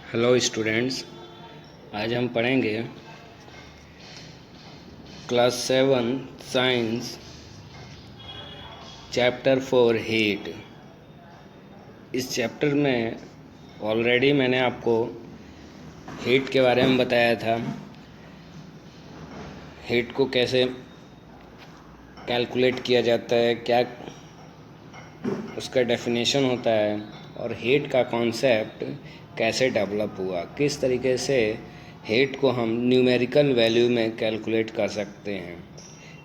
Hello students, आज हम पढ़ेंगे क्लास 7 साइंस चैप्टर 4 हीट। इस चैप्टर में ऑलरेडी मैंने आपको हीट के बारे में बताया था। हीट को कैसे कैलकुलेट किया जाता है, क्या उसका डेफिनेशन होता है और हीट का कॉन्सेप्ट कैसे डेवलप हुआ, किस तरीके से हीट को हम न्यूमेरिकल वैल्यू में कैलकुलेट कर सकते हैं।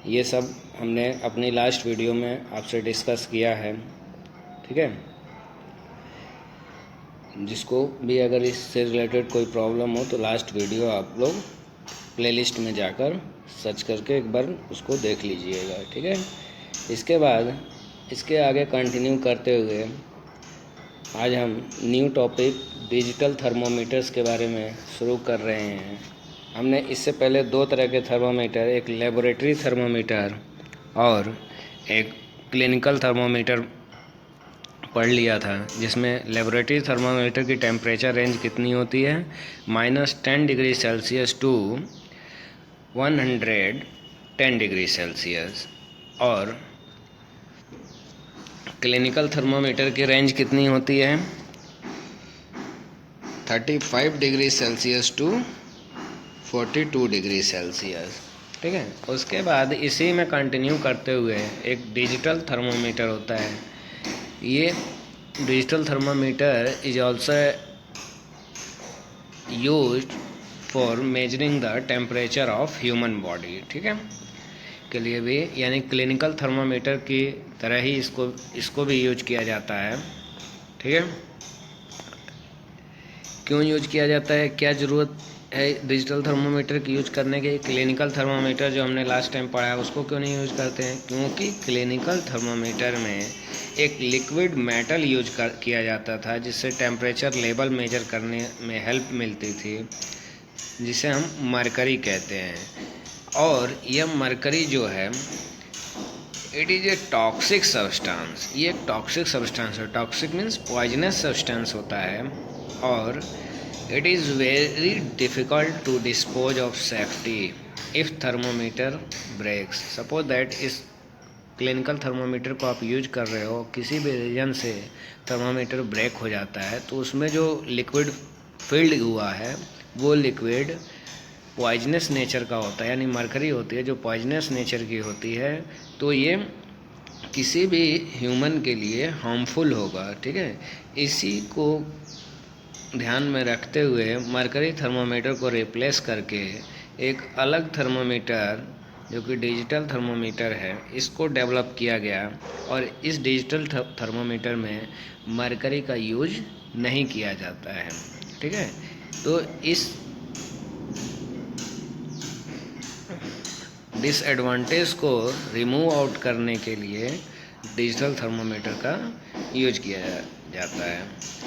ये सब हमने अपनी लास्ट वीडियो में आपसे डिस्कस किया है। ठीक है, जिसको भी अगर इससे रिलेटेड कोई प्रॉब्लम हो तो लास्ट वीडियो आप लोग प्लेलिस्ट में जाकर सर्च करके एक बार उसको देख लीजिएगा। ठीक है, इसके बाद इसके आगे कंटिन्यू करते हुए आज हम न्यू टॉपिक डिजिटल थर्मोमीटर्स के बारे में शुरू कर रहे हैं। हमने इससे पहले दो तरह के थर्मोमीटर, एक लेबोरेटरी थर्मोमीटर और एक क्लिनिकल थर्मोमीटर पढ़ लिया था, जिसमें लेबोरेटरी थर्मोमीटर की टेम्परेचर रेंज कितनी होती है, -10 degree Celsius to 110 degree Celsius, और क्लिनिकल थर्मोमीटर की रेंज कितनी होती है 35 degree Celsius to 42 degree Celsius. ठीक है, उसके बाद इसी में कंटिन्यू करते हुए एक डिजिटल थर्मोमीटर होता है। ये digital thermometer is also used for measuring the temperature of human body. ठीक है, के लिए भी, यानी क्लिनिकल थर्मोमीटर की तरह ही इसको भी यूज किया जाता है। ठीक है, क्यों यूज किया जाता है, क्या ज़रूरत है डिजिटल थर्मोमीटर की यूज करने के। क्लिनिकल थर्मोमीटर जो हमने लास्ट टाइम पढ़ा है उसको क्यों नहीं यूज करते हैं, क्योंकि क्लिनिकल थर्मोमीटर में एक लिक्विड मेटल किया जाता था, जिससे टेम्परेचर लेवल मेजर करने में हेल्प मिलती थी, जिसे हम मरकरी कहते हैं। और यह मरकरी जो है it is a toxic substance. ये एक टॉक्सिक सब्सटेंस है। टॉक्सिक मीन्स पॉइजनस सब्सटेंस होता है, और it is very difficult to dispose of safety if thermometer breaks. Suppose that इस क्लिनिकल थर्मोमीटर को आप यूज कर रहे हो, किसी भी रीजन से थर्मोमीटर ब्रेक हो जाता है, तो उसमें जो लिक्विड फिल्ड हुआ है वो लिक्विड पॉइजनस नेचर का होता है, यानी मरकरी होती है जो पॉइजनस नेचर की होती है, तो ये किसी भी ह्यूमन के लिए हार्मफुल होगा। ठीक है, इसी को ध्यान में रखते हुए मरकरी थर्मोमीटर को रिप्लेस करके एक अलग थर्मोमीटर जो कि डिजिटल थर्मोमीटर है, इसको डेवलप किया गया। और इस डिजिटल थर्मोमीटर में मरकरी का यूज नहीं किया जाता है। ठीक है, तो इस डिसएडवांटेज को रिमूव आउट करने के लिए डिजिटल थर्मोमीटर का यूज किया जाता है।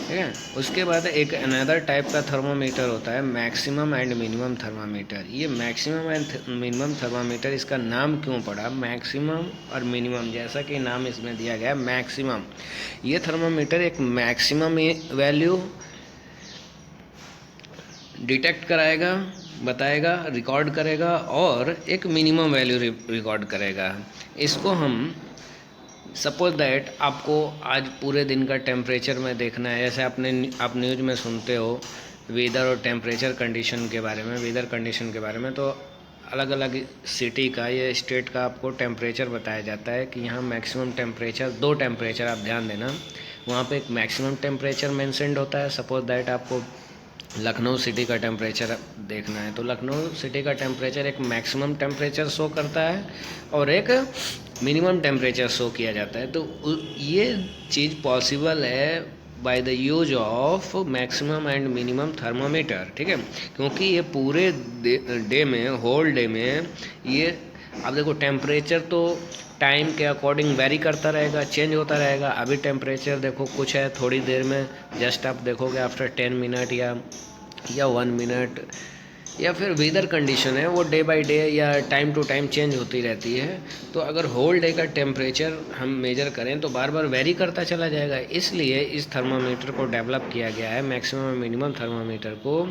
ठीक है, उसके बाद एक अनदर टाइप का थर्मोमीटर होता है मैक्सिमम एंड मिनिमम थर्मामीटर। ये मैक्सिमम एंड मिनिमम थर्मामीटर, इसका नाम क्यों पड़ा मैक्सिमम और मिनिमम, जैसा कि नाम इसमें दिया गया मैक्सिमम। ये थर्मामीटर एक मैक्सिमम वैल्यू डिटेक्ट कराएगा, बताएगा, रिकॉर्ड करेगा, और एक मिनिमम वैल्यू रिकॉर्ड करेगा। इसको हम सपोज दैट आपको आज पूरे दिन का टेम्परेचर में देखना है, जैसे आप न्यूज़ में सुनते हो वेदर और टेम्परेचर कंडीशन के बारे में, वेदर कंडीशन के बारे में, तो अलग अलग सिटी का या स्टेट का आपको टेम्परेचर बताया जाता है कि यहाँ मैक्सिमम टेम्परेचर, दो टेम्परेचर आप ध्यान देना, वहाँ पे एक मैक्सिमम टेम्परेचर मेंशन्ड होता है। सपोज दैट आपको लखनऊ सिटी का टेम्परेचर देखना है, तो लखनऊ सिटी का टेम्परेचर एक मैक्सिमम टेम्परेचर शो करता है और एक मिनिमम टेम्परेचर शो किया जाता है। तो ये चीज़ पॉसिबल है by the use of maximum and minimum thermometer. ठीक है, क्योंकि ये पूरे डे में, होल डे में, ये अब देखो टेम्परेचर तो टाइम के अकॉर्डिंग वेरी करता रहेगा, चेंज होता रहेगा। अभी टेम्परेचर देखो कुछ है, थोड़ी देर में जस्ट आप देखोगे आफ्टर 10 मिनट या 1 मिनट या फिर वेदर कंडीशन है वो डे बाय डे या टाइम टू टाइम चेंज होती रहती है। तो अगर होल डे का टेम्परेचर हम मेजर करें तो बार बार वेरी करता चला जाएगा। इसलिए इस थर्मामीटर को डेवलप किया गया है, मैक्सिमम और मिनिमम थर्मामीटर को,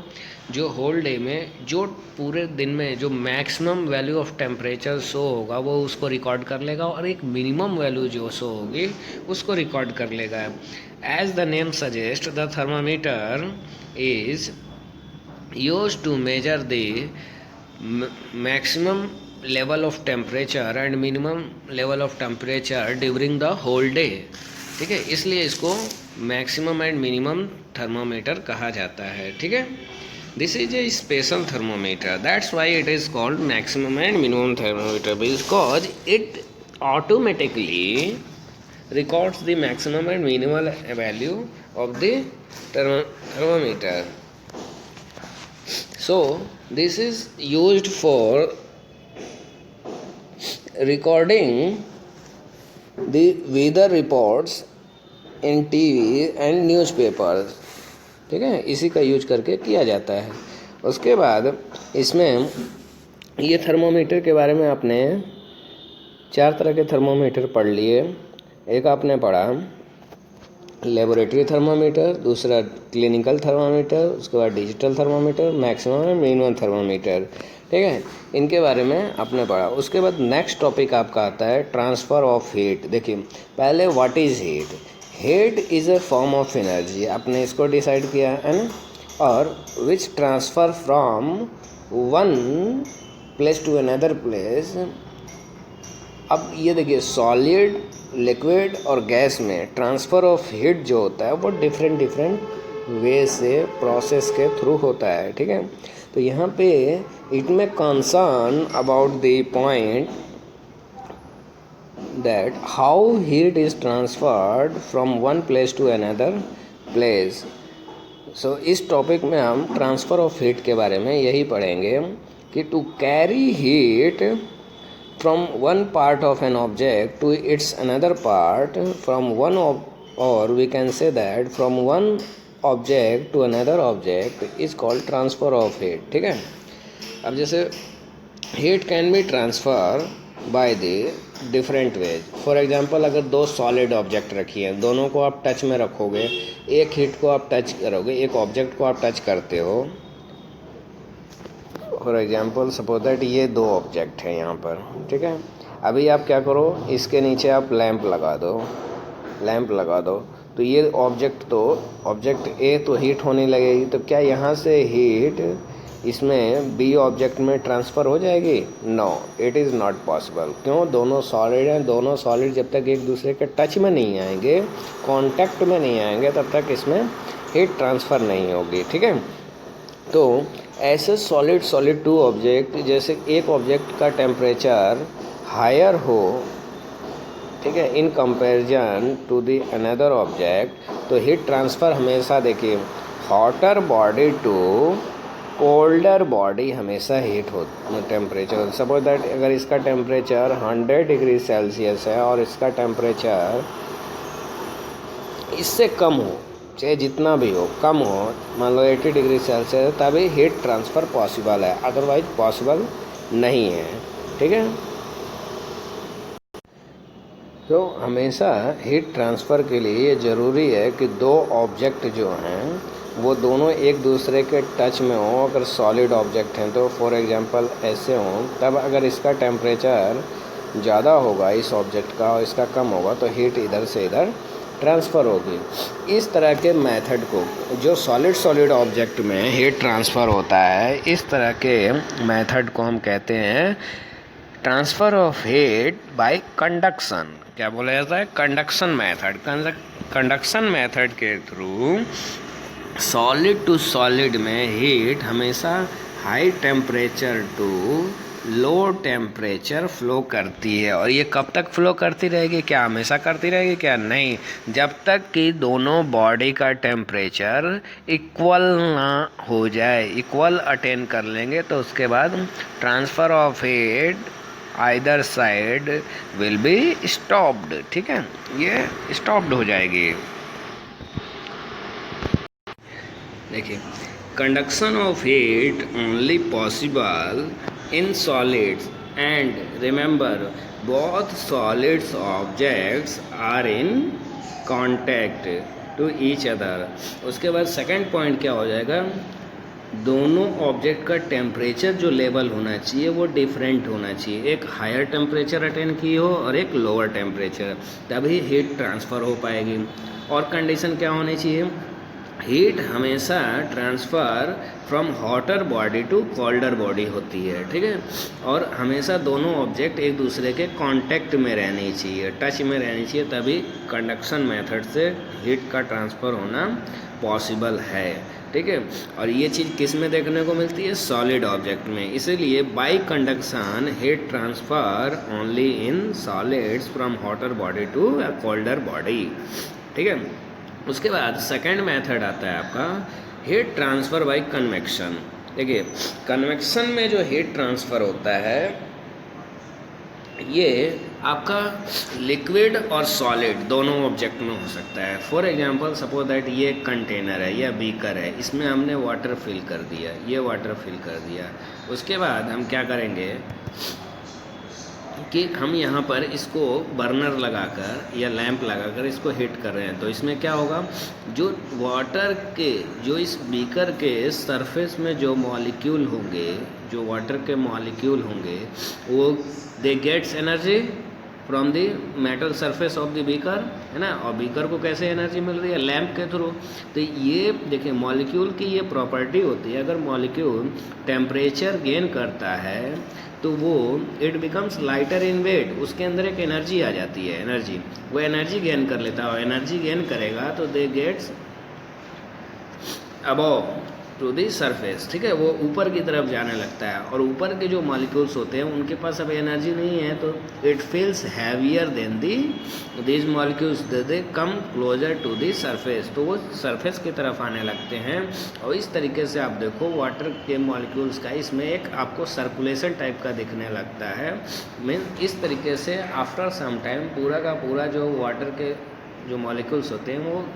जो होल डे में जो पूरे दिन में जो maximum value of temperature show होगा वो उसको रिकॉर्ड कर लेगा, और एक मिनिमम वैल्यू जो शो होगी उसको रिकॉर्ड कर लेगा। As the name suggest, the thermometer is used to measure the maximum level of temperature and minimum level of temperature during the whole day। ठीक है, इसलिए इसको मैक्सिमम एंड मिनिमम थर्मामीटर कहा जाता है। ठीक है, this is a special thermometer, that's why it is called maximum and minimum thermometer, because it automatically records the maximum and minimal value of the thermometer। So this is used for recording the weather reports in TV and newspapers। ठीक है, इसी का use करके किया जाता है। उसके बाद इसमें ये थर्मोमीटर के बारे में आपने 4 तरह के थर्मोमीटर पढ़ लिए। एक आपने पढ़ा लेबोरेटरी थर्मामीटर, दूसरा क्लिनिकल थर्मामीटर, उसके बाद डिजिटल थर्मामीटर, मैक्सिमम और मिनिमम थर्मामीटर। ठीक है, इनके बारे में आपने पढ़ा। उसके बाद नेक्स्ट टॉपिक आपका आता है ट्रांसफ़र ऑफ हीट। देखिए, पहले what is heat. Heat is a form of energy, आपने इसको डिसाइड किया है ना, और which transfer from one place to another place. अब ये देखिए, सॉलिड, लिक्विड और गैस में ट्रांसफ़र ऑफ हीट जो होता है वो डिफरेंट वे से प्रोसेस के थ्रू होता है। ठीक है, तो यहाँ पे इट में concern about the point that how heat is transferred from one place to another place. So इस टॉपिक में हम ट्रांसफ़र ऑफ हीट के बारे में यही पढ़ेंगे कि to carry heat from one part of an object to its another part, from one or we can say that from one object to another object is called transfer of heat। ठीक है, अब जैसे heat can be transfer by the different ways। For example, अगर 2 solid object रखी हैं, दोनों को आप टच में रखोगे, एक हीट को आप टच करोगे, एक ऑब्जेक्ट को आप टच करते हो। फॉर एग्जाम्पल सपोज दैट ये 2 ऑब्जेक्ट हैं यहाँ पर। ठीक है, अभी आप क्या करो, इसके नीचे आप लैंप लगा दो, तो ये ऑब्जेक्ट ए तो हीट होने लगेगी। तो क्या यहाँ से हीट इसमें बी ऑब्जेक्ट में ट्रांसफ़र हो जाएगी? No, it is not possible. क्यों? दोनों सॉलिड हैं, दोनों सॉलिड जब तक एक दूसरे के टच में नहीं आएंगे, कॉन्टैक्ट में नहीं आएंगे, तब तक इसमें हीट ट्रांसफ़र नहीं होगी। ठीक है, तो ऐसे सॉलिड टू ऑब्जेक्ट, जैसे एक ऑब्जेक्ट का टेम्परेचर हायर हो, ठीक है, in comparison to the another object, तो हीट ट्रांसफ़र हमेशा देखिए hotter body to colder body हमेशा हीट हो टेम्परेचर। सपोज दैट अगर इसका टेम्परेचर 100 डिग्री सेल्सियस है और इसका टेम्परेचर इससे कम हो, चाहे जितना भी हो, कम हो, मान लो 80 डिग्री सेल्सियस, तभी हीट ट्रांसफ़र पॉसिबल है, अदरवाइज पॉसिबल नहीं है। ठीक है, तो हमेशा हीट ट्रांसफ़र के लिए ये ज़रूरी है कि 2 ऑब्जेक्ट जो हैं वो दोनों एक दूसरे के टच में हों। अगर सॉलिड ऑब्जेक्ट हैं तो फॉर एग्जांपल ऐसे हों, तब अगर इसका टेम्परेचर ज़्यादा होगा इस ऑब्जेक्ट का और इसका कम होगा तो हीट इधर से इधर ट्रांसफ़र होगी। इस तरह के मेथड को, जो सॉलिड ऑब्जेक्ट में हीट ट्रांसफ़र होता है, इस तरह के मेथड को हम कहते हैं transfer of heat by conduction. क्या बोला जाता है? Conduction method. कंडक्शन मेथड के थ्रू सॉलिड टू सॉलिड में हीट हमेशा high temperature to low temperature flow करती है। और ये कब तक फ्लो करती रहेगी? क्या हमेशा करती रहेगी? क्या नहीं, जब तक कि दोनों बॉडी का टेम्परेचर इक्वल ना हो जाए, इक्वल अटेन कर लेंगे तो उसके बाद transfer of heat either side will be stopped. ठीक है, ये स्टॉप्ड हो जाएगी। देखिए, conduction of heat only possible in solids, and remember both solids objects are in contact to each other। उसके बाद सेकंड पॉइंट क्या हो जाएगा, दोनों ऑब्जेक्ट का टेम्परेचर जो लेवल होना चाहिए वो डिफरेंट होना चाहिए, एक हायर टेम्परेचर अटेन की हो और एक लोअर टेम्परेचर, तभी हीट ट्रांसफ़र हो पाएगी। और कंडीशन क्या होनी चाहिए, हीट हमेशा transfer from hotter body to colder body होती है, ठीक है। और हमेशा दोनों ऑब्जेक्ट एक दूसरे के कांटेक्ट में रहनी चाहिए, टच में रहनी चाहिए, तभी कंडक्शन मेथड से हीट का ट्रांसफ़र होना पॉसिबल है, ठीक है। और ये चीज़ किस में देखने को मिलती है, सॉलिड ऑब्जेक्ट में। इसीलिए by conduction heat transfer only in solids from hotter body to a colder body, ठीक है। उसके बाद सेकंड मेथड आता है आपका हीट ट्रांसफ़र बाय कन्वेक्शन। देखिए कन्वेक्शन में जो हीट ट्रांसफ़र होता है ये आपका लिक्विड और सॉलिड दोनों ऑब्जेक्ट में हो सकता है। फॉर एग्जांपल सपोज दैट ये कंटेनर है या बीकर है, इसमें हमने वाटर फिल कर दिया, ये वाटर फिल कर दिया। उसके बाद हम क्या करेंगे कि हम यहाँ पर इसको बर्नर लगाकर या लैंप लगाकर इसको हीट कर रहे हैं, तो इसमें क्या होगा, जो वाटर के जो इस बीकर के सरफेस में जो मॉलिक्यूल होंगे, जो वाटर के मॉलिक्यूल होंगे, वो they gets energy from the metal surface of the beaker, है ना। और बीकर को कैसे एनर्जी मिल रही है, लैंप के थ्रू। तो ये देखिए मॉलिक्यूल की ये प्रॉपर्टी होती है, अगर मॉलिक्यूल टेम्परेचर गेन करता है तो वो it becomes lighter in weight, उसके अंदर एक एनर्जी आ जाती है, एनर्जी, वो एनर्जी गेन कर लेता है। और एनर्जी गेन करेगा तो they gets above to the surface, ठीक है, वो ऊपर की तरफ जाने लगता है। और ऊपर के जो मॉलिक्यूल्स होते हैं उनके पास अब एनर्जी नहीं है, तो it feels heavier than these molecules, they come closer to the surface, तो वो सरफेस की तरफ आने लगते हैं। और इस तरीके से आप देखो वाटर के मॉलिक्यूल्स का इसमें एक आपको सर्कुलेशन टाइप का दिखने लगता है। मीन इस तरीके से आफ्टर सम टाइम पूरा का पूरा जो वाटर के जो मॉलिक्यूल्स होते हैं वो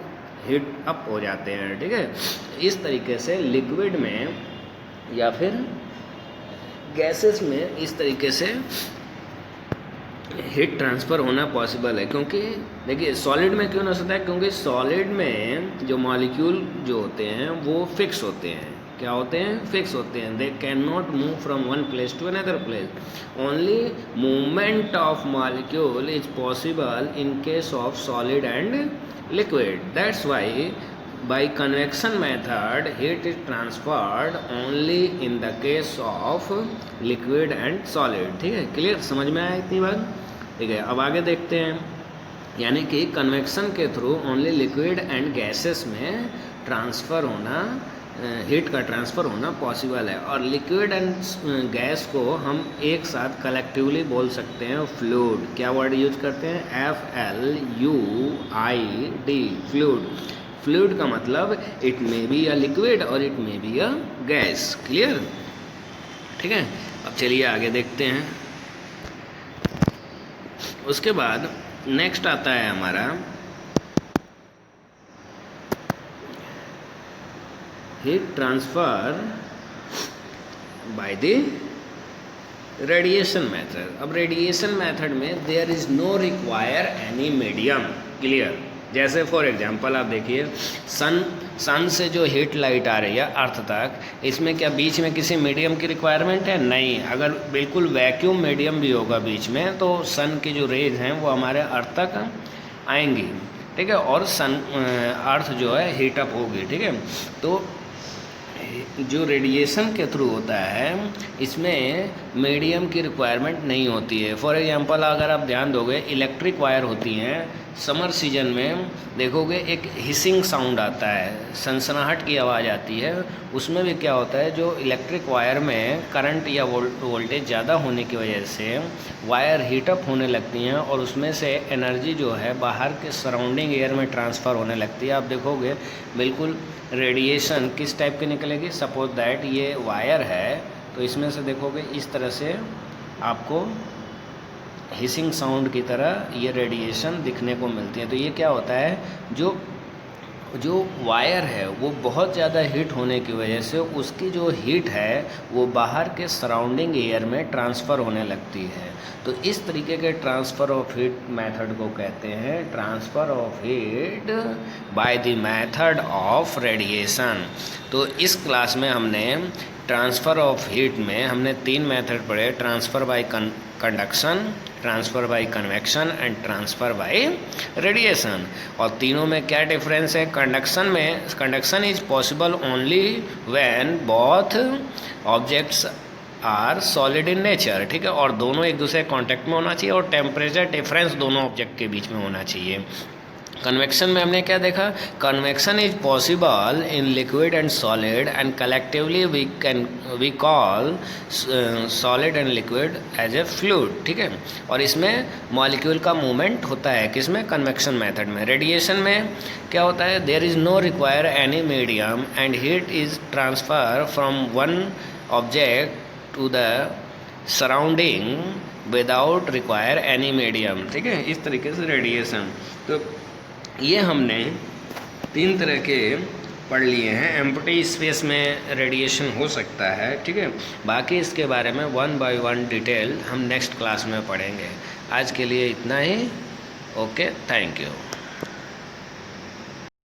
हीट अप हो जाते हैं, ठीक है। इस तरीके से लिक्विड में या फिर गैसेस में इस तरीके से हीट ट्रांसफ़र होना पॉसिबल है। क्योंकि देखिए सॉलिड में क्यों ना होता है, क्योंकि सॉलिड में जो मॉलिक्यूल जो होते हैं वो फिक्स होते हैं। क्या होते हैं, फिक्स होते हैं। They can not move from one place to another place, only movement of molecule is possible in case of solid and liquid। That's why by convection method heat is transferred only in the case of liquid and solid, ठीक है। Clear, समझ में आया इतनी बात, ठीक है। अब आगे देखते हैं, यानी कि कन्वेक्शन के through only liquid and gases में ट्रांसफ़र होना, हीट का ट्रांसफ़र होना पॉसिबल है। और लिक्विड एंड गैस को हम एक साथ कलेक्टिवली बोल सकते हैं फ्लूइड। क्या वर्ड यूज करते हैं, FLUID, फ्लूइड। फ्लूइड का मतलब it may be a liquid और it may be a gas. Clear, ठीक है। अब चलिए आगे देखते हैं। उसके बाद नेक्स्ट आता है हमारा heat transfer by the radiation method. अब रेडिएशन मेथड में there is no require any medium. Clear, जैसे फॉर एग्जांपल आप देखिए सन से जो हीट लाइट आ रही है अर्थ तक, इसमें क्या बीच में किसी मीडियम की रिक्वायरमेंट है, नहीं। अगर बिल्कुल वैक्यूम मीडियम भी होगा बीच में तो सन की जो रेज हैं वो हमारे अर्थ तक आएंगी, ठीक है। और अर्थ जो है हीट अप होगी, ठीक है। तो जो रेडिएशन के थ्रू होता है इसमें मीडियम की रिक्वायरमेंट नहीं होती है। फॉर एग्जांपल अगर आप ध्यान दोगे इलेक्ट्रिक वायर होती हैं, समर सीजन में देखोगे एक हिसिंग साउंड आता है, सनसनाहट की आवाज़ आती है। उसमें भी क्या होता है, जो इलेक्ट्रिक वायर में करंट या वोल्टेज ज़्यादा होने की वजह से वायर हीटअप होने लगती हैं और उसमें से एनर्जी जो है बाहर के सराउंडिंग एयर में ट्रांसफ़र होने लगती है। आप देखोगे बिल्कुल रेडिएशन किस टाइप की निकलेगी, सपोज दैट ये वायर है तो इसमें से देखोगे इस तरह से आपको हिसिंग साउंड की तरह ये रेडिएशन दिखने को मिलती है। तो ये क्या होता है, जो जो वायर है वो बहुत ज़्यादा हीट होने की वजह से उसकी जो हीट है वो बाहर के सराउंडिंग एयर में ट्रांसफ़र होने लगती है। तो इस तरीके के ट्रांसफ़र ऑफ हीट मेथड को कहते हैं transfer of heat by the method of radiation. तो इस क्लास में हमने ट्रांसफ़र ऑफ हीट में हमने 3 मेथड पढ़े, transfer by conduction, transfer by convection and transfer by radiation. और तीनों में क्या डिफरेंस है? Conduction is possible only when both objects are solid in nature, ठीक है, और दोनों एक दूसरे कॉन्टैक्ट में होना चाहिए और टेम्परेचर डिफरेंस दोनों ऑब्जेक्ट के बीच में होना चाहिए। कन्वेक्शन में हमने क्या देखा? Convection is possible in liquid and solid and collectively we call solid and liquid as a fluid, ठीक है, और इसमें मॉलिक्यूल का मूवमेंट होता है किसमें? कन्वेक्शन मेथड में। रेडिएशन में क्या होता है? There is no require any medium and heat is transfer from one object to the surrounding without require any medium, ठीक है, इस तरीके से रेडिएशन। तो ये हमने 3 तरह के पढ़ लिए हैं। एम्प्टी स्पेस में रेडिएशन हो सकता है, ठीक है, बाकी इसके बारे में 1 बाय 1 डिटेल हम नेक्स्ट क्लास में पढ़ेंगे। आज के लिए इतना ही। Okay, thank you.